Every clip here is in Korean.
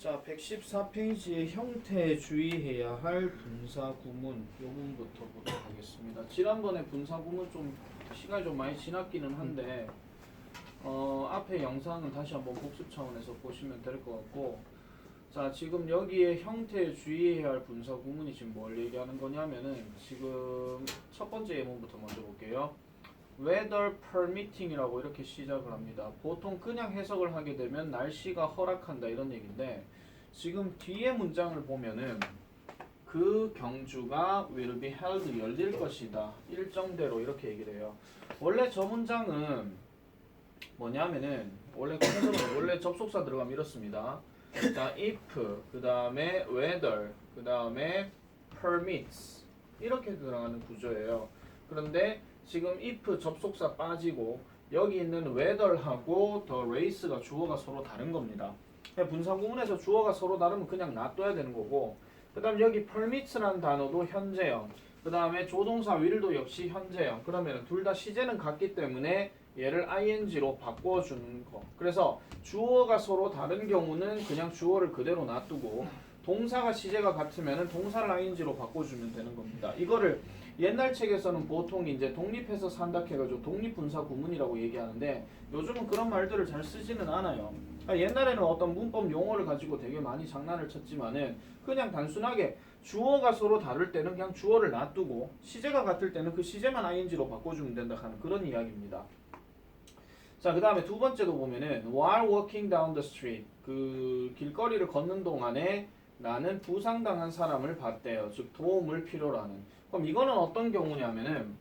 자, 114페이지의 형태에 주의해야 할 분사 구문 이 부분부터 보도록 하겠습니다. 지난번에 분사 구문 좀 시간이 좀 많이 지났기는 한데 앞에 영상은 다시 한번 복습 차원에서 보시면 될 것 같고, 자, 지금 여기에 형태에 주의해야 할 분사 구문이 지금 뭘 얘기하는 거냐면은 지금 첫 번째 예문부터 먼저 볼게요. weather permitting이라고 이렇게 시작을 합니다. 보통 그냥 해석을 하게 되면 날씨가 허락한다 이런 얘기인데, 지금 뒤에 문장을 보면은 그 경주가 will be held 열릴 것이다 일정대로 이렇게 얘기를 해요. 원래 저 문장은 뭐냐면은 원래 접속사 들어가면 이렇습니다. 자, if 그 다음에 weather 그 다음에 permits 이렇게 들어가는 구조예요. 그런데 지금 if 접속사 빠지고 여기 있는 weather하고 the race가 주어가 서로 다른 겁니다. 분사 구문에서 주어가 서로 다르면 그냥 놔둬야 되는 거고, 그 다음 여기 permits라는 단어도 현재형, 그 다음에 조동사 will도 역시 현재형. 그러면 둘 다 시제는 같기 때문에 얘를 ing로 바꿔주는 거. 그래서 주어가 서로 다른 경우는 그냥 주어를 그대로 놔두고, 동사가 시제가 같으면 동사를 ing로 바꿔주면 되는 겁니다. 이거를 옛날 책에서는 보통 이제 독립해서 산다 해가지고 독립분사 구문이라고 얘기하는데, 요즘은 그런 말들을 잘 쓰지는 않아요. 옛날에는 어떤 문법 용어를 가지고 되게 많이 장난을 쳤지만은 그냥 단순하게 주어가 서로 다를 때는 그냥 주어를 놔두고 시제가 같을 때는 그 시제만 ing로 바꿔주면 된다 하는 그런 이야기입니다. 자, 그 다음에 두 번째도 보면은 while walking down the street, 그 길거리를 걷는 동안에 나는 부상당한 사람을 봤대요. 즉 도움을 필요로 하는. 그럼 이거는 어떤 경우냐면은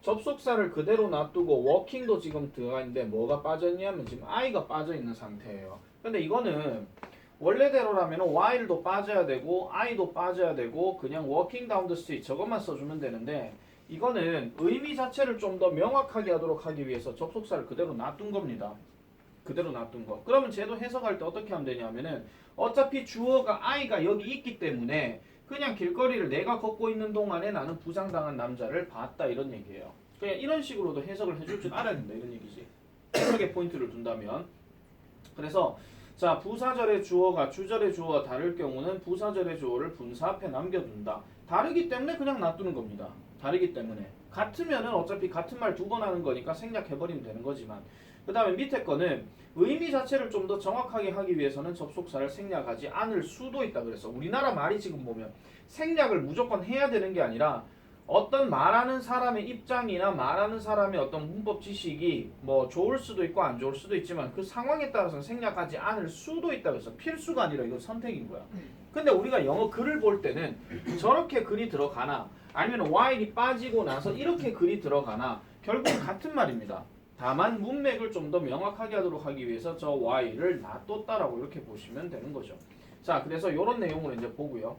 접속사를 그대로 놔두고 walking도 지금 들어가 있는데 뭐가 빠졌냐면 지금 I가 빠져 있는 상태예요. 근데 이거는 원래대로라면 while도 빠져야 되고 I도 빠져야 되고 그냥 walking down the street 저것만 써주면 되는데, 이거는 의미 자체를 좀 더 명확하게 하도록 하기 위해서 접속사를 그대로 놔둔 겁니다. 그대로 놔둔 거. 그러면 쟤도 해석할 때 어떻게 하면 되냐면은 어차피 주어가 I가 여기 있기 때문에 그냥 길거리를 내가 걷고 있는 동안에 나는 부상당한 남자를 봤다 이런 얘기예요. 그냥 이런 식으로도 해석을 해줄 줄 알아야 된다 이런 얘기지. 해석에 포인트를 둔다면. 그래서 자, 부사절의 주어가 주절의 주어와 다를 경우는 부사절의 주어를 분사 앞에 남겨둔다. 다르기 때문에 그냥 놔두는 겁니다. 다르기 때문에. 같으면은 어차피 같은 말 두 번 하는 거니까 생략해버리면 되는 거지만, 그 다음에 밑에 거는 의미 자체를 좀 더 정확하게 하기 위해서는 접속사를 생략하지 않을 수도 있다. 그래서 우리나라 말이 지금 보면 생략을 무조건 해야 되는 게 아니라 어떤 말하는 사람의 입장이나 말하는 사람의 어떤 문법 지식이 뭐 좋을 수도 있고 안 좋을 수도 있지만 그 상황에 따라서는 생략하지 않을 수도 있다. 그래서 필수가 아니라 이건 선택인 거야. 근데 우리가 영어 글을 볼 때는 저렇게 글이 들어가나 아니면 while이 빠지고 나서 이렇게 글이 들어가나 결국 같은 말입니다. 다만 문맥을 좀 더 명확하게 하도록 하기 위해서 저 while을 놔뒀다라고 이렇게 보시면 되는 거죠. 자, 그래서 이런 내용을 이제 보고요.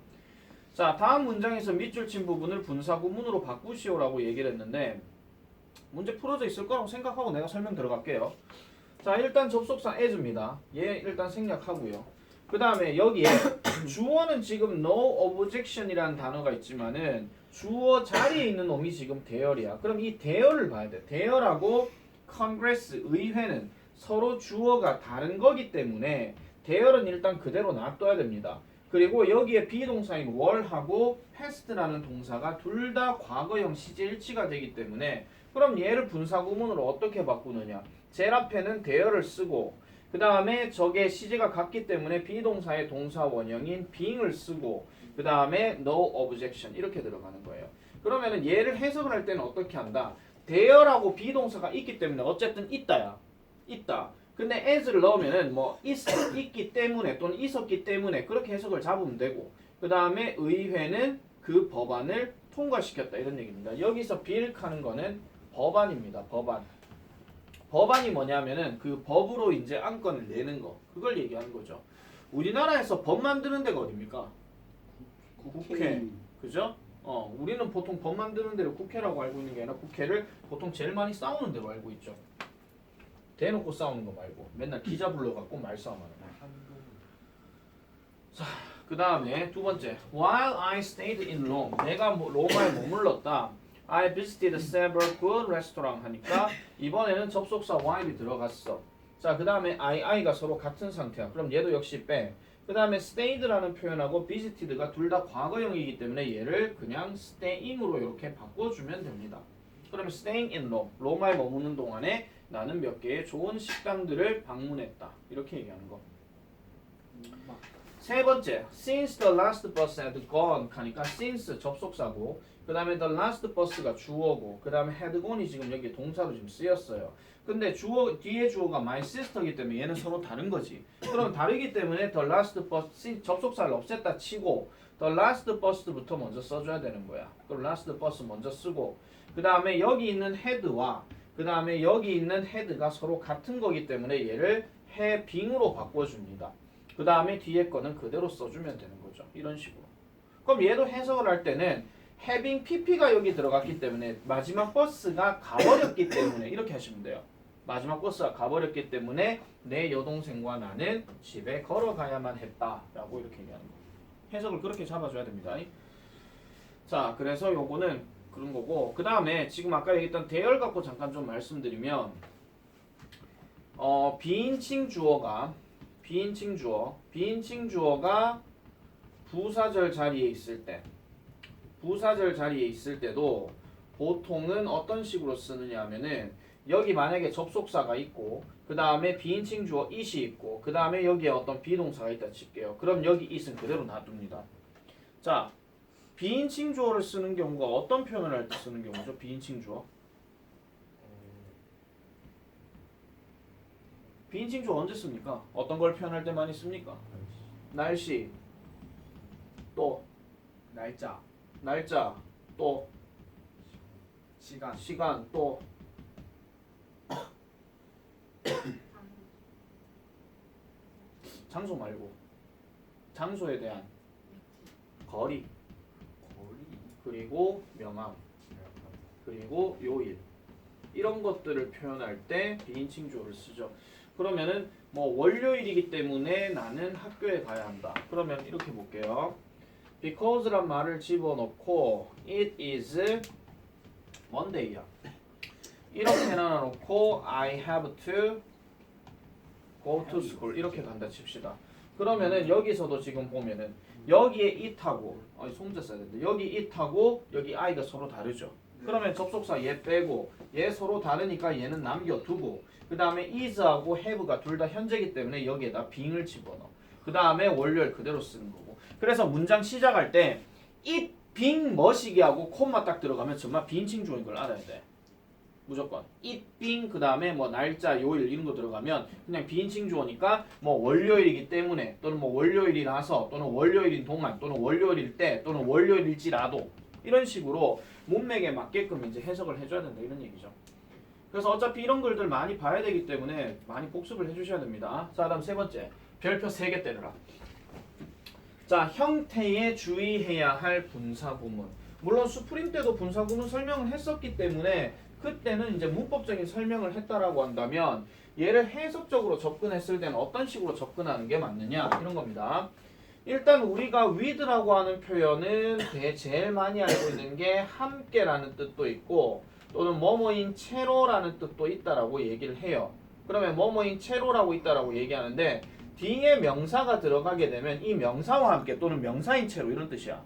자, 다음 문장에서 밑줄 친 부분을 분사 구문으로 바꾸시오라고 얘기를 했는데 문제 풀어져 있을 거라고 생각하고 내가 설명 들어갈게요. 자, 일단 접속사 as입니다. 얘 일단 생략하고요. 그 다음에 여기에 주어는 지금 no objection이라는 단어가 있지만은 주어 자리에 있는 놈이 지금 대열이야. 그럼 이 대열을 봐야 돼. 대열하고 Congress, 의회는 서로 주어가 다른 거기 때문에 대열은 일단 그대로 놔둬야 됩니다. 그리고 여기에 비동사인 were하고 past라는 동사가 둘 다 과거형 시제 일치가 되기 때문에 그럼 얘를 분사 구문으로 어떻게 바꾸느냐. 제일 앞에는 대열을 쓰고 그 다음에 저게 시제가 같기 때문에 비동사의 동사 원형인 being을 쓰고 그 다음에 no objection 이렇게 들어가는 거예요. 그러면은 얘를 해석을 할 때는 어떻게 한다. 대열하고 비동사가 있기 때문에 어쨌든 있다야. 있다. 근데 as를 넣으면은 뭐 있기 때문에 또는 있었기 때문에 그렇게 해석을 잡으면 되고, 그 다음에 의회는 그 법안을 통과시켰다 이런 얘기입니다. 여기서 빌하는 거는 법안입니다. 법안. 법안이 뭐냐면은 그 법으로 이제 안건을 내는 거, 그걸 얘기하는 거죠. 우리나라에서 법 만드는 데가 어딥니까? 국회. 그죠? 우리는 보통 법 만드는 데를 국회라고 알고 있는 게 아니라 국회를 보통 제일 많이 싸우는 데로 알고 있죠. 대놓고 싸우는 거 말고 맨날 기자 불러갖고 말싸움하는 거. 자, 그 다음에 두 번째, while I stayed in Rome, 내가 로마에 머물렀다. I visited several good restaurants 하니까 이번에는 접속사 while이 들어갔어. 자, 그 다음에 II가 서로 같은 상태야. 그럼 얘도 역시 빼. 그 다음에 stayed라는 표현하고 visited가 둘 다 과거형이기 때문에 얘를 그냥 staying으로 이렇게 바꿔주면 됩니다. 그러면 staying in Rome, 로마에 머무는 동안에 나는 몇 개의 좋은 식당들을 방문했다. 이렇게 얘기하는 거. 세 번째, since the last bus had gone 하니까 since 접속사고, 그 다음에 the last bus가 주어고, 그 다음에 had gone이 지금 여기 동사로 지금 쓰였어요. 근데 주어 뒤에 주어가 my sister이기 때문에 얘는 서로 다른 거지. 그럼 다르기 때문에 the last bus 접속사를 없앴다 치고 the last bus부터 먼저 써줘야 되는 거야. 그럼 last bus 먼저 쓰고, 그 다음에 여기 있는 had와 그 다음에 여기 있는 had가 서로 같은 거기 때문에 얘를 having으로 바꿔줍니다. 그 다음에 뒤에 거는 그대로 써주면 되는 거죠. 이런 식으로. 그럼 얘도 해석을 할 때는 having pp가 여기 들어갔기 때문에 마지막 버스가 가버렸기 때문에 이렇게 하시면 돼요. 마지막 버스가 가버렸기 때문에 내 여동생과 나는 집에 걸어가야만 했다라고 이렇게 얘기하는 거. 해석을 그렇게 잡아줘야 됩니다. 자, 그래서 요거는 그런 거고, 그 다음에 지금 아까 얘기했던 대열 갖고 잠깐 좀 말씀드리면, 비인칭 주어가 부사절 자리에 있을 때도 보통은 어떤 식으로 쓰느냐 하면은 여기 만약에 접속사가 있고 그 다음에 비인칭 주어 it이 있고 그 다음에 여기에 어떤 비동사가 있다 칠게요. 그럼 여기 it은 그대로 놔둡니다. 자, 비인칭 주어를 쓰는 경우가 어떤 표현을 할 때 쓰는 경우죠? 비인칭 주어. 비인칭 주어 언제 씁니까? 어떤 걸 표현할 때 많이 씁니까? 날씨, 또 날짜, 또 시간, 또 장소 말고 장소에 대한 거리, 그리고 명암, 그리고 요일, 이런 것들을 표현할 때 비인칭 주어를 쓰죠. 그러면은 뭐 월요일이기 때문에 나는 학교에 가야 한다. 그러면 이렇게 볼게요. because란 말을 집어넣고 it is Monday야. 이렇게 나눠놓고 I have to go to school 이렇게 간다 칩시다. 그러면은 여기서도 지금 보면은 여기에 it하고 송자 써야 되는데 여기 it하고 여기 I가 서로 다르죠. 그러면 접속사 얘 빼고 얘 서로 다르니까 얘는 남겨두고 그 다음에 is하고 have가 둘 다 현재이기 때문에 여기에다 being을 집어넣어. 그 다음에 월요일 그대로 쓰는 거고. 그래서 문장 시작할 때 it being 뭐시기 하고 콤마 딱 들어가면 정말 비인칭 주어인 걸 알아야 돼. 무조건 it being 그 다음에 뭐 날짜 요일 이런 거 들어가면 그냥 비인칭 주어니까 뭐 월요일이기 때문에 또는 뭐 월요일이라서 또는 월요일인 동안 또는 월요일일 때 또는 월요일일지라도 이런 식으로 문맥에 맞게끔 이제 해석을 해줘야 된다 이런 얘기죠. 그래서 어차피 이런 글들 많이 봐야 되기 때문에 많이 복습을 해주셔야 됩니다. 자, 다음 세 번째 별표 3개 때려라. 자, 형태에 주의해야 할 분사구문. 물론 수프림 때도 분사구문 설명을 했었기 때문에 그때는 이제 문법적인 설명을 했다라고 한다면 얘를 해석적으로 접근했을 때는 어떤 식으로 접근하는 게 맞느냐 이런 겁니다. 일단 우리가 with라고 하는 표현은 제일 많이 알고 있는 게 함께라는 뜻도 있고 또는 뭐뭐인 채로라는 뜻도 있다라고 얘기를 해요. 그러면 뭐뭐인 채로라고 있다라고 얘기하는데 뒤에 명사가 들어가게 되면 이 명사와 함께 또는 명사인 채로 이런 뜻이야.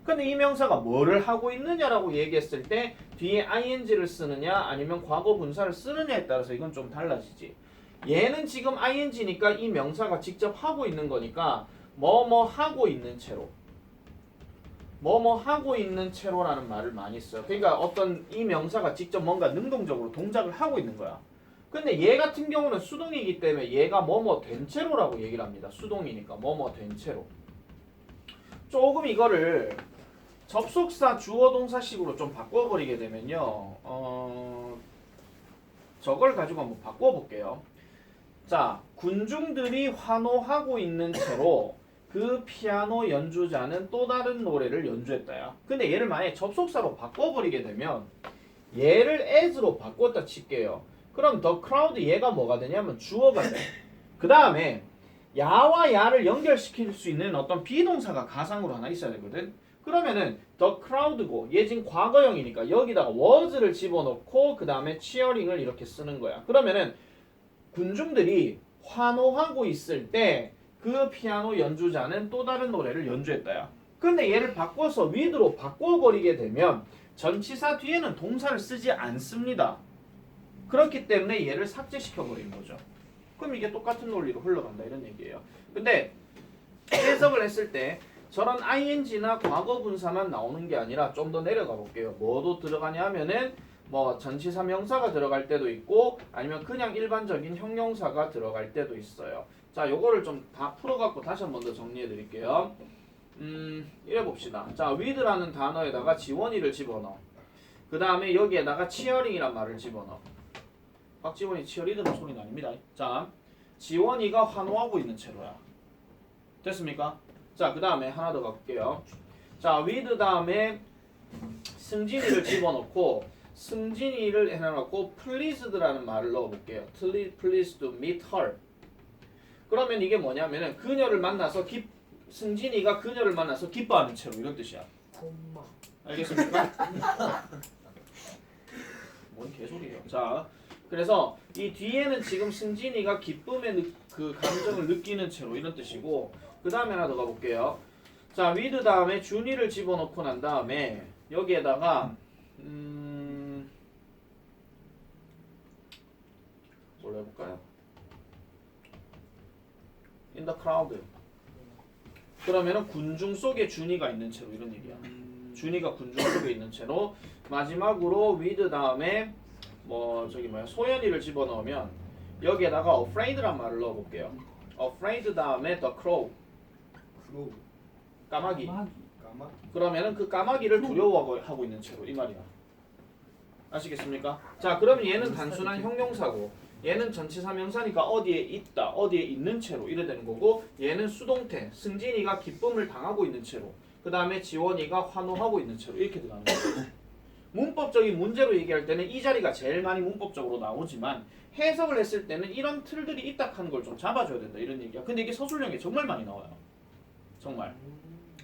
근데 이 명사가 뭐를 하고 있느냐라고 얘기했을 때 뒤에 ing를 쓰느냐 아니면 과거 분사를 쓰느냐에 따라서 이건 좀 달라지지. 얘는 지금 ing니까 이 명사가 직접 하고 있는 거니까 뭐뭐 하고 있는 채로 뭐뭐 하고 있는 채로라는 말을 많이 써요. 그러니까 어떤 이 명사가 직접 뭔가 능동적으로 동작을 하고 있는 거야. 근데 얘 같은 경우는 수동이기 때문에 얘가 뭐뭐 된 채로라고 얘기를 합니다. 수동이니까 뭐뭐 된 채로. 조금 이거를 접속사 주어 동사식으로 좀 바꿔버리게 되면요. 저걸 가지고 한번 바꿔볼게요. 자, 군중들이 환호하고 있는 채로 그 피아노 연주자는 또 다른 노래를 연주했다야. 근데 얘를 만약에 접속사로 바꿔버리게 되면 얘를 as로 바꿨다 칠게요. 그럼 the crowd 얘가 뭐가 되냐면 주어가 돼. 그 다음에 야와 야를 연결시킬 수 있는 어떤 비동사가 가상으로 하나 있어야 되거든. 그러면은 the crowd고 얘 지금 과거형이니까 여기다가 was를 집어넣고 그 다음에 cheering을 이렇게 쓰는 거야. 그러면은 군중들이 환호하고 있을 때 그 피아노 연주자는 또 다른 노래를 연주했다야. 근데 얘를 바꿔서 with로 바꿔버리게 되면 전치사 뒤에는 동사를 쓰지 않습니다. 그렇기 때문에 얘를 삭제시켜버리는 거죠. 그럼 이게 똑같은 논리로 흘러간다 이런 얘기예요. 근데 해석을 했을 때 저런 ing나 과거 분사만 나오는 게 아니라 좀 더 내려가 볼게요. 뭐도 들어가냐 하면은 뭐 전치사 명사가 들어갈 때도 있고 아니면 그냥 일반적인 형용사가 들어갈 때도 있어요. 자, 요거를 좀 다 풀어갖고 다시 한 번 더 정리해 드릴게요. 이래 봅시다. 자, with라는 단어에다가 지원이를 집어넣어. 그 다음에 여기에다가 치어링이란 말을 집어넣어. 박지원이 치어리더는 소리는 아닙니다. 자, 지원이가 환호하고 있는 채로야. 됐습니까? 자, 그 다음에 하나 더 가볼게요. 자, with 다음에 승진이를 집어넣고 승진이를 해놔놓고 pleased라는 말을 넣어볼게요. Pleased to meet her. 그러면 이게 뭐냐면은 그녀를 만나서 승진이가 그녀를 만나서 기뻐하는 채로 이런 뜻이야. 엄마. 알겠습니까? 뭔 개소리예요. 자, 그래서 이 뒤에는 지금 승진이가 기쁨의 그 감정을 느끼는 채로 이런 뜻이고 그 다음에 하나 더 가볼게요. 자, with 다음에 준이를 집어넣고 난 다음에 여기에다가 뭘로 해볼까요? in the crowd. 그러면은 군중 속에 준이가 있는 채로 이런 얘기야. 준이가 군중 속에 있는 채로 마지막으로 with 다음에 뭐 저기 뭐야 소연이를 집어넣으면 여기에다가 afraid란 말을 넣어볼게요. afraid 다음에 the crow. 크로우. 까마귀. 까마귀. 그러면은 그 까마귀를 두려워하고 있는 채로 이 말이야. 아시겠습니까? 자, 그러면 얘는 단순한 형용사고 얘는 전치사 명사니까 어디에 있다, 어디에 있는 채로 이래 되는 거고 얘는 수동태, 승진이가 기쁨을 당하고 있는 채로 그 다음에 지원이가 환호하고 있는 채로 이렇게 들어가는 거예요. 문법적인 문제로 얘기할 때는 이 자리가 제일 많이 문법적으로 나오지만 해석을 했을 때는 이런 틀들이 있다 하는 걸 좀 잡아줘야 된다 이런 얘기야. 근데 이게 서술형에 정말 많이 나와요. 정말.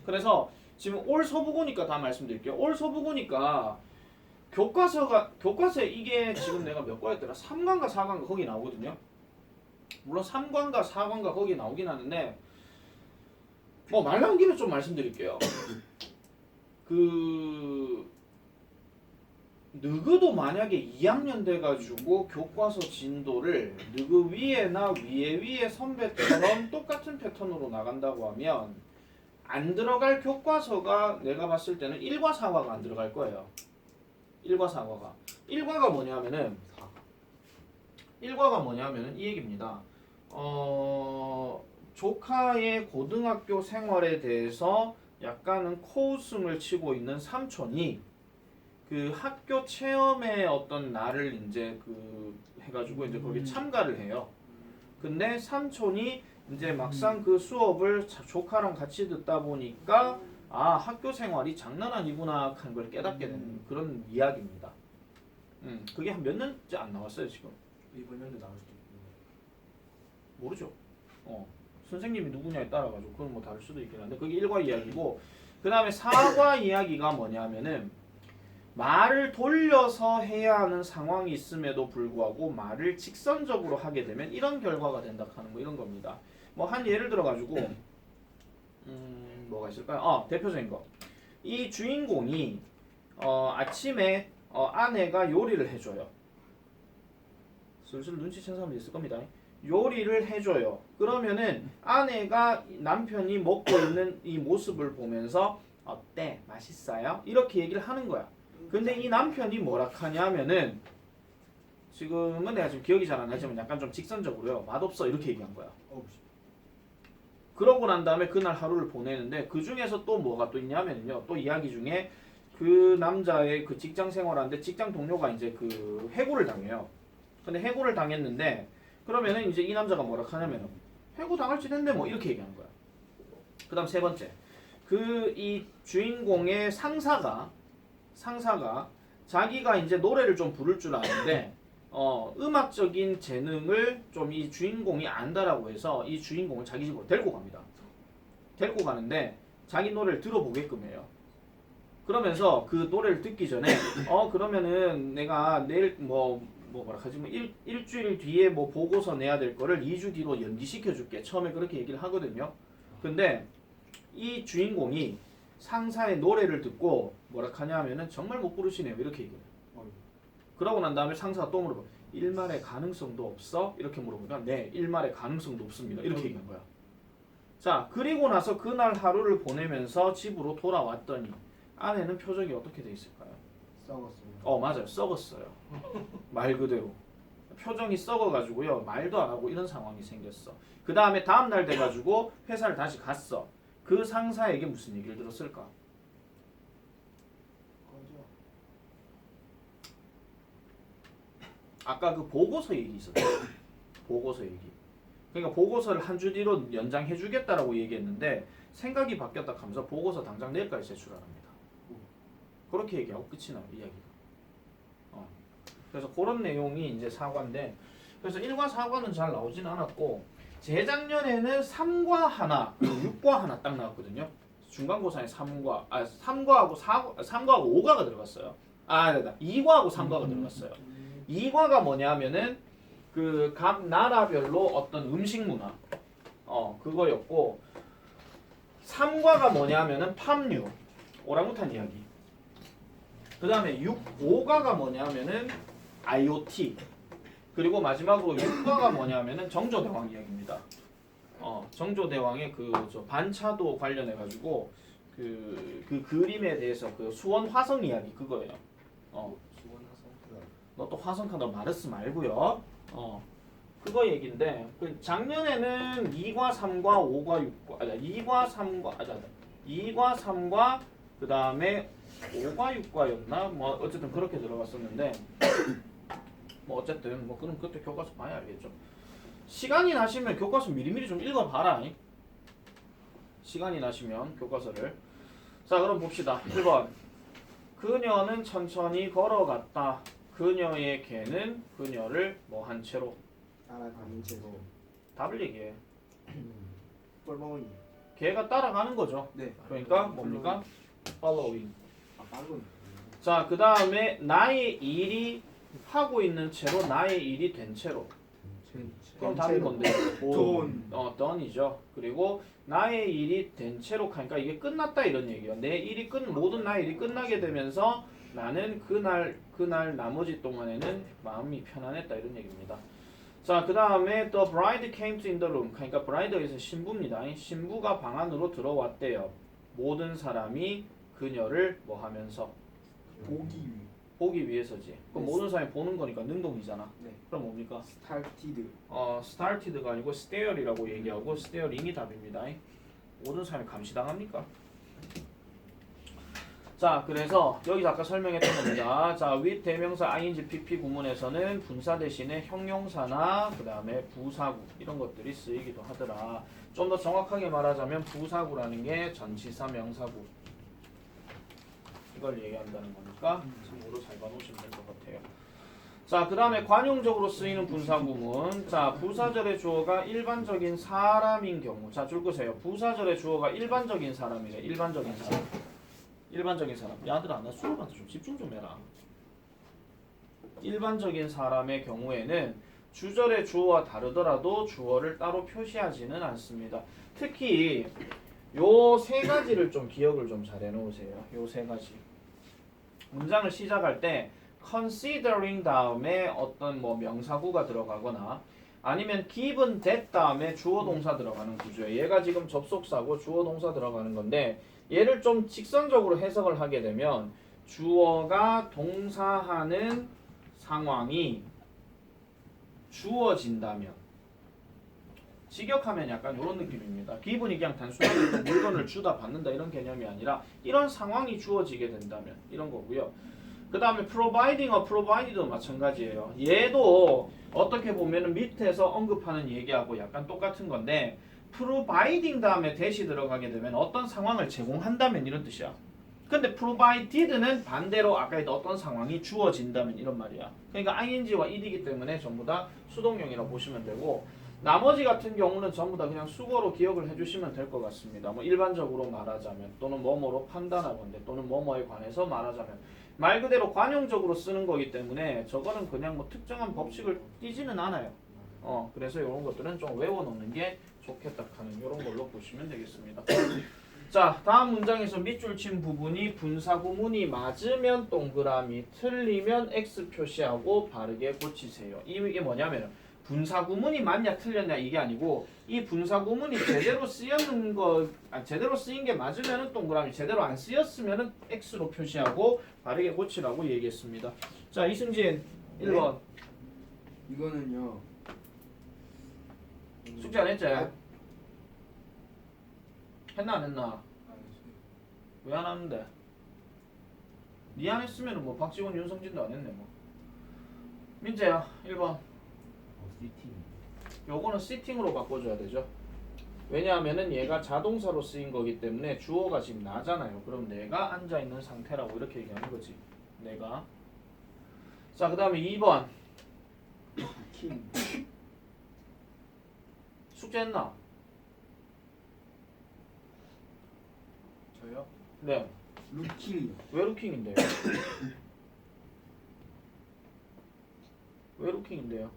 그래서 지금 올 서부고니까 다 말씀드릴게요. 올 서부고니까 교과서에 이게 지금 내가 몇 과였더라? 3과인가 4과인가 거기 나오거든요. 물론 3과인가 4과인가 거기 나오긴 하는데 뭐 말 나온 김에 좀 말씀드릴게요. 느그도 만약에 2학년 돼가지고 교과서 진도를 느그 위에나 위에 선배처럼 똑같은 패턴으로 나간다고 하면 안 들어갈 교과서가 내가 봤을 때는 1과 4과가 안 들어갈 거예요. 1과 4과가. 1과가 뭐냐면은 이 얘기입니다. 조카의 고등학교 생활에 대해서 약간은 코웃음을 치고 있는 삼촌이 그 학교 체험의 어떤 날을 이제 해가지고 이제 거기 참가를 해요. 근데 삼촌이 이제 막상 그 수업을 조카랑 같이 듣다 보니까 아, 학교 생활이 장난 아니구나 하는 걸 깨닫게 되는 그런 이야기입니다. 그게 한 몇 년째 안 나왔어요 지금. 이번 연도 나올 수도 있고. 모르죠. 선생님이 누구냐에 따라 가지고 그건 뭐 다를 수도 있긴 한데 그게 1과 이야기고 그 다음에 4과 이야기가 뭐냐면은 말을 돌려서 해야 하는 상황이 있음에도 불구하고 말을 직선적으로 하게 되면 이런 결과가 된다 하는 거 이런 겁니다. 뭐 한 예를 들어 가지고 뭐가 있을까요? 대표적인 거. 이 주인공이 아침에 아내가 요리를 해줘요. 슬슬 눈치챈 사람도 있을 겁니다. 요리를 해줘요. 그러면은 아내가 남편이 먹고 있는 이 모습을 보면서 어때? 맛있어요? 이렇게 얘기를 하는 거야. 근데 이 남편이 뭐라 하냐면은 지금은 내가 지금 기억이 잘 안 나지만 약간 좀 직선적으로요. 맛없어 이렇게 얘기한 거야. 그러고 난 다음에 그날 하루를 보내는데 그 중에서 또 뭐가 또 있냐면요. 또 이야기 중에 그 남자의 그 직장 생활하는데 직장 동료가 이제 그 해고를 당해요. 근데 해고를 당했는데 그러면은 이제 이 남자가 뭐라 하냐면은 해고 당할 짓 했네 뭐 이렇게 얘기하는 거야. 그다음 세 번째. 이 주인공의 상사가 자기가 이제 노래를 좀 부를 줄 아는데 음악적인 재능을 좀 이 주인공이 안다라고 해서 이 주인공을 자기 집으로 데리고 갑니다. 데리고 가는데 자기 노래를 들어보게끔 해요. 그러면서 그 노래를 듣기 전에 그러면은 내가 내일 뭐 뭐라 하지 뭐 일주일 뒤에 뭐 보고서 내야 될 거를 2주 뒤로 연기시켜 줄게. 처음에 그렇게 얘기를 하거든요. 근데 이 주인공이 상사의 노래를 듣고 뭐라 하냐면은 정말 못 부르시네요. 이렇게 얘기해요. 그러고 난 다음에 상사가 또 물어봐. 일말의 가능성도 없어? 이렇게 물어보니까 네, 일말의 가능성도 없습니다. 이렇게 얘기한 거야. 자, 그리고 나서 그날 하루를 보내면서 집으로 돌아왔더니 아내는 표정이 어떻게 돼 있을까요? 썩었어요. 맞아요. 썩었어요. 말 그대로. 표정이 썩어가지고요. 말도 안 하고 이런 상황이 생겼어. 그 다음에 다음날 돼가지고 회사를 다시 갔어. 그 상사에게 무슨 얘기를 들었을까? 꺼져. 아까 그 보고서 얘기 있었죠. 보고서 얘기. 그러니까 보고서를 한 주 뒤로 연장해 주겠다라고 얘기했는데 생각이 바뀌었다 하면서 보고서 당장 내일까지 제출하랍니다. 그렇게 얘기하고 끝이 나요. 이야기가. 그래서 그런 내용이 이제 사과인데 그래서 1과 4과는 잘 나오진 않았고 재작년에는 3과 하나 그리고 6과 하나 딱 나왔거든요. 중간고사에 3과하고 5과가 들어갔어요. 아니다. 2과하고 3과가 들어갔어요. 2과가 뭐냐면은 그 각 나라별로 어떤 음식 문화 그거였고 3과가 뭐냐면은 팜유 오랑우탄 이야기. 그 다음에 5과가 뭐냐면은 IoT 그리고 마지막으로 6과가 뭐냐면은 정조대왕 이야기입니다. 정조대왕의 그 반차도 관련해 가지고 그 그림에 대해서 그 수원 화성 이야기 그거예요. 수원 화성. 너 또 화성 카드 말했어 말고요. 그거 얘긴데 그 작년에는 2과 3과 5과 6과 2과 3과 2과 3과 그 다음에 5과 6과였나 뭐 어쨌든 그렇게 들어갔었는데 뭐 어쨌든 뭐 그럼 그때 교과서 봐야 알겠죠. 시간이 나시면 교과서 미리미리 좀 읽어봐라. 시간이 나시면 교과서를. 자 그럼 봅시다. 1번 그녀는 천천히 걸어갔다. 그녀의 개는 그녀를 뭐 한 채로 따라가는 채로. 답을 얘기해. 뻘멍이. 개가 따라가는 거죠. 네. 그러니까 뭡니까? following. 빠른. 자 그 다음에 나의 일이 하고 있는 채로 나의 일이 된 채로. 그럼 답이 뭔데? 돈. done이죠. 그리고 나의 일이 된 채로 하니까 이게 끝났다 이런 얘기예요. 내 일이 모든 나의 일이 끝나게 되면서 나는 그날 나머지 동안에는 마음이 편안했다 이런 얘기입니다. 자, 그 다음에 the bride came to in the room. 그러니까 bride에서 신부입니다. 신부가 방 안으로 들어왔대요. 모든 사람이 그녀를 뭐 하면서 보기 위해서지. 그럼 네. 모든 사람이 보는 거니까 능동이잖아. 네. 그럼 뭡니까? 스타티드. started가 아니고 stare이라고 얘기하고 staring이 답입니다. 모든 사람이 감시당합니까? 자, 그래서 여기서 아까 설명했던 겁니다. 자, with 대명사 ing pp 구문에서는 분사 대신에 형용사나 그 다음에 부사구 이런 것들이 쓰이기도 하더라. 좀 더 정확하게 말하자면 부사구라는 게 전치사 명사구 이걸 얘기한다는 거니까 참고로 잘 봐놓으시면 될 것 같아요. 자, 그 다음에 관용적으로 쓰이는 분사구문. 자, 부사절의 주어가 일반적인 사람인 경우. 자, 줄 거세요. 부사절의 주어가 일반적인 사람이래. 일반적인 사람. 일반적인 사람. 야들아, 나 수업한테 좀 집중 좀 해라. 일반적인 사람의 경우에는 주절의 주어와 다르더라도 주어를 따로 표시하지는 않습니다. 특히 요 세 가지를 좀 기억을 좀 잘 해놓으세요. 요 세 가지. 문장을 시작할 때 considering 다음에 어떤 뭐 명사구가 들어가거나 아니면 given that 다음에 주어 동사 들어가는 구조예요. 얘가 지금 접속사고 주어 동사 들어가는 건데 얘를 좀 직선적으로 해석을 하게 되면 주어가 동사하는 상황이 주어진다면 직역하면 약간 이런 느낌입니다. 기분이 그냥 단순하게 물건을 주다 받는다 이런 개념이 아니라 이런 상황이 주어지게 된다면 이런 거고요. 그 다음에 providing과 provided도 마찬가지예요. 얘도 어떻게 보면 밑에서 언급하는 얘기하고 약간 똑같은 건데 providing 다음에 대시 들어가게 되면 어떤 상황을 제공한다면 이런 뜻이야. 근데 provided는 반대로 아까 했던 어떤 상황이 주어진다면 이런 말이야. 그러니까 ing와 ed이기 때문에 전부 다 수동형이라고 보시면 되고 나머지 같은 경우는 전부 다 그냥 수거로 기억을 해주시면 될 것 같습니다. 뭐 일반적으로 말하자면 또는 뭐뭐로 판단하건대 또는 뭐뭐에 관해서 말하자면 말 그대로 관용적으로 쓰는 거기 때문에 저거는 그냥 뭐 특정한 법칙을 띄지는 않아요. 그래서 이런 것들은 좀 외워놓는 게 좋겠다 하는 이런 걸로 보시면 되겠습니다. 자, 다음 문장에서 밑줄 친 부분이 분사구문이 맞으면 동그라미, 틀리면 X 표시하고 바르게 고치세요. 이게 뭐냐면 분사구문이 맞냐 틀렸냐 이게 아니고 이 분사구문이 제대로 쓰였는 제대로 쓰인 게 맞으면 동그라미, 제대로 안 쓰였으면 X로 표시하고 바르게 고치라고 얘기했습니다. 자, 이승진 1번. 이거는요. 숙제 안 했지? 했나 안 했나? 왜 안 하는데? 니 안 했으면 뭐 박지원, 윤성진도 안 했네 뭐. 민재야 1번. 시팅. 요거는 시팅으로 바꿔줘야 되죠. 왜냐하면은 얘가 자동사로 쓰인 거기 때문에 주어가 지금 나잖아요. 그럼 내가 앉아있는 상태라고 이렇게 얘기하는 거지. 내가. 자, 그 다음에 2번. 킹. 숙제했나? 저요? 네. 루킹이요. 왜 루킹인데요? 왜 루킹인데요?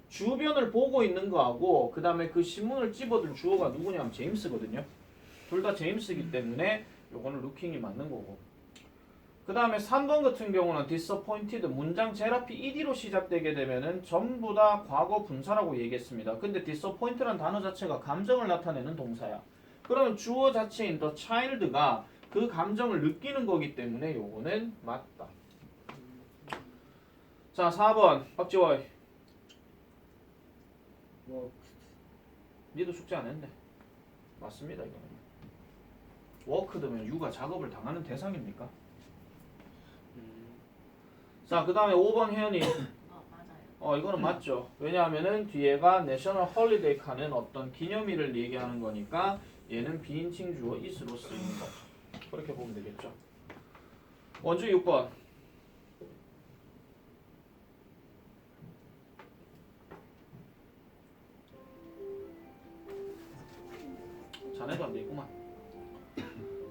주변을 보고 있는 거하고 그 다음에 그 신문을 집어든 주어가 누구냐면 제임스거든요. 둘 다 제임스이기 때문에 요거는 루킹이 맞는 거고. 그 다음에 3번 같은 경우는 disappointed 문장 제일 앞이 ed로 시작되게 되면은 전부 다 과거 분사라고 얘기했습니다. 근데 disappointed란 단어 자체가 감정을 나타내는 동사야. 그러면 주어 자체인 the child가 그 감정을 느끼는 거기 때문에 요거는 맞다. 자, 4번 박지원. 뭐 니도 숙제 안 했네. 맞습니다 이거는. 워크드면 유가 작업을 당하는 대상입니까? 자, 그 다음에 5번 혜연이. 맞아요. 이거는 맞죠. 왜냐하면은 뒤에가 내셔널 홀리데이 칸은 어떤 기념일을 얘기하는 거니까 얘는 비인칭 주어 is로 쓰이는 거. 그렇게 보면 되겠죠. 원주 6번. 자네도 안 되겠구만.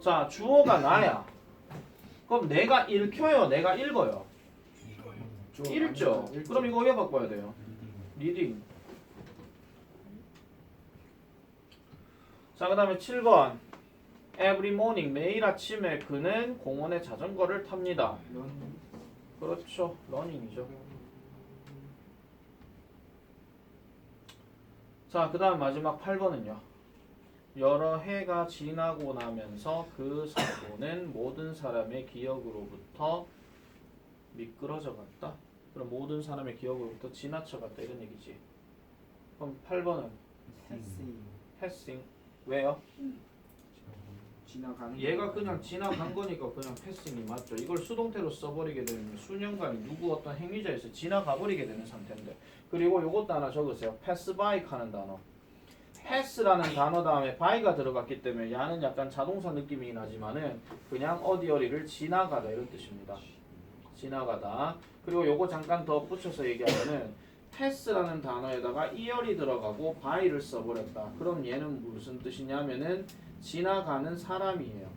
자, 주어가 나야. 그럼 내가 읽혀요, 내가 읽어요. 읽죠. 그럼 이거 왜 바꿔야 돼요? 리딩. 자, 그 다음에 7번. Every morning, 매일 아침에 그는 공원에 자전거를 탑니다. 그렇죠. 러닝이죠. 자, 그 다음 마지막 8번은요. 여러 해가 지나고 나면서 그 사고는 모든 사람의 기억으로부터 미끄러져 갔다. 그럼 모든 사람의 기억으로부터 지나쳐 갔다 이런 얘기지. 그럼 8번은 패싱. 왜요? 지나가는. 얘가 그냥 지나간 거니까 그냥 패싱이 맞죠. 이걸 수동태로 써버리게 되면 수년간 누구 어떤 행위자에서 지나가 버리게 되는 상태인데. 그리고 요것도 하나 적으세요. 패스 바이 하는 단어. 패스라는 단어 다음에 by가 들어갔기 때문에 야는 약간 자동사 느낌이 나지만은 그냥 어디어디를 지나가다 이런 뜻입니다. 지나가다. 그리고 요거 잠깐 더 붙여서 얘기하면은 패스라는 단어에다가 이열이 들어가고 by를 써버렸다. 그럼 얘는 무슨 뜻이냐면은 지나가는 사람이에요.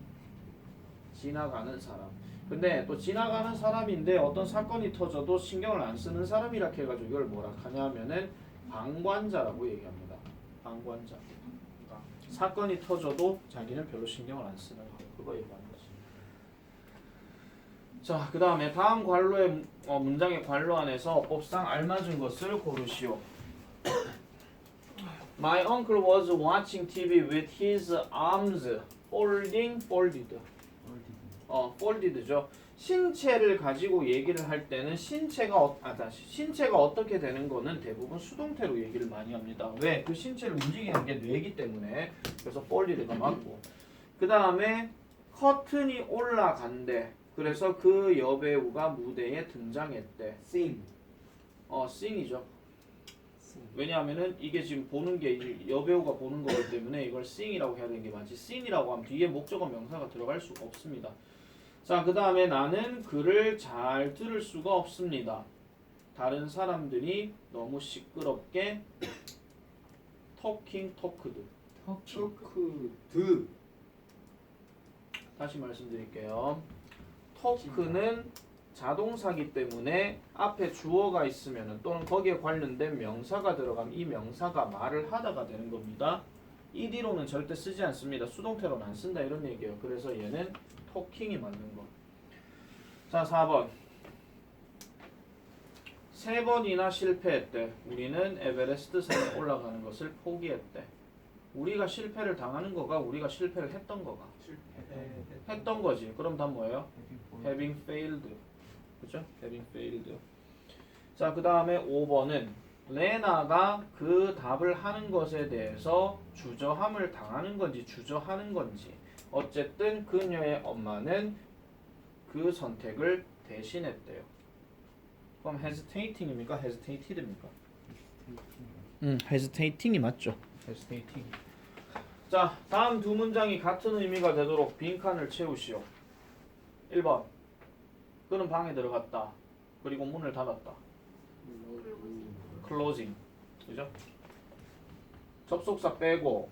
지나가는 사람. 근데 또 지나가는 사람인데 어떤 사건이 터져도 신경을 안 쓰는 사람이라 해가지고 이걸 뭐라 하냐면은 방관자라고 얘기합니다. 방관자. 사건이 터져도 자기는 별로 신경을 안 쓰는 거. 그거 얘기하는 거지. 자, 그 다음에 다음 관로의 문장의 관로 안에서 법상 알맞은 것을 고르시오. My uncle was watching TV with his arms folded. folded죠. 신체를 가지고 얘기를 할 때는 신체가 어떻게 되는 거는 대부분 수동태로 얘기를 많이 합니다. 왜? 그 신체를 움직이는 게 뇌이기 때문에. 그래서 folded가 맞고. 그 다음에 커튼이 올라간대. 그래서 그 여배우가 무대에 등장했대. sing이죠. 왜냐하면은 이게 지금 보는 게 여배우가 보는 거기 때문에 이걸 sing이라고 해야 되는 게 맞지. sing이라고 하면 뒤에 목적어 명사가 들어갈 수가 없습니다. 자, 그 다음에 나는 그를 잘 들을 수가 없습니다. 다른 사람들이 너무 시끄럽게 talking talked. 초크드. 다시 말씀드릴게요. talk는 자동사기 때문에 앞에 주어가 있으면 또는 거기에 관련된 명사가 들어가면 이 명사가 말을 하다가 되는 겁니다. ed로는 절대 쓰지 않습니다. 수동태로는 안 쓴다 이런 얘기예요. 그래서 얘는 talking이 맞는 거. 자, 4번. 3번이나 실패했대. 우리는 에베레스트 산에 올라가는 것을 포기했대. 우리가 실패를 당하는 거가 우리가 실패를 했던 거가 했던 거지. 그럼 답 뭐예요? having failed. 그죠? having failed. 자, 그 다음에 5번은 레나가 그 답을 하는 것에 대해서 주저함을 당하는 건지 주저하는 건지 어쨌든 그녀의 엄마는 그 선택을 대신했대요. 그럼 hesitating입니까? hesited입니까? hesitating이 맞죠. hesitating. 자, 다음 두 문장이 같은 의미가 되도록 빈칸을 채우시오. 1번. 그는 방에 들어갔다. 그리고 문을 닫았다. closing. 그죠? 접속사 빼고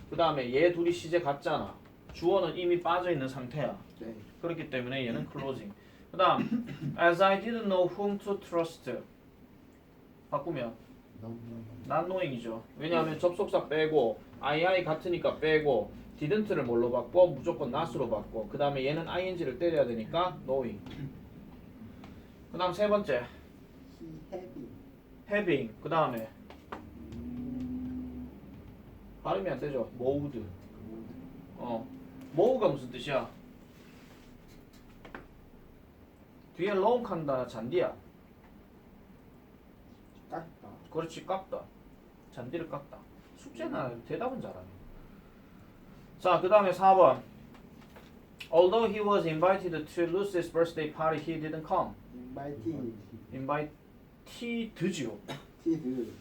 그 다음에 얘 둘이 시제 같잖아. 주어는 이미 빠져있는 상태야. 네. 그렇기 때문에 얘는 closing. 그 다음 as I didn't know whom to trust. 바꾸면 not knowing이죠. 왜냐하면 접속사 빼고 I 같으니까 빼고 didn't를 뭘로 바꿔? 무조건 not으로 바꿔. 그 다음에 얘는 ing를 때려야 되니까 knowing. 그 다음 세 번째 he having. having. 그 다음에 발음이 안 되죠. mode. mode가 무슨 뜻이야? 뒤에 long 한다 잔디야. 깎다. 그렇지, 깎다. 잔디를 깎다. 숙제는 대답은 잘하네. 자, 그 다음에 4번. Although he was invited to Lucy's birthday party, he didn't come. inviting. invited지요. 티드.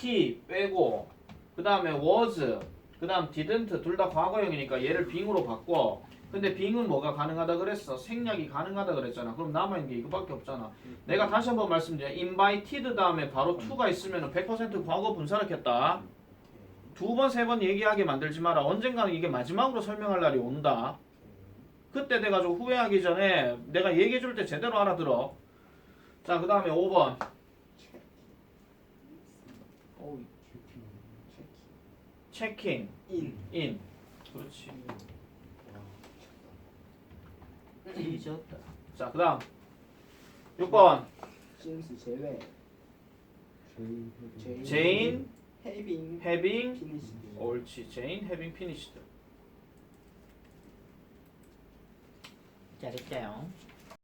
he 빼고 그 다음에 was 그 다음 didn't 둘 다 과거형이니까 얘를 being으로 바꿔. 근데 being은 뭐가 가능하다 그랬어? 생략이 가능하다 그랬잖아. 그럼 남아있는 게 이거밖에 없잖아. 내가 다시 한번 말씀드려. invited 다음에 바로 to가 있으면 100% 과거 분사를 했다. 두 번, 세 번 얘기하게 만들지 마라. 언젠가는 이게 마지막으로 설명할 날이 온다. 그때 돼가지고 후회하기 전에 내가 얘기해줄 때 제대로 알아들어. 자, 그 다음에 5번. 체킹. in. 그렇지. 잊었다. 자, 그 다음 6번. since 제외. Jane having. having finished. 옳지. Jane having finished. 잘했어요.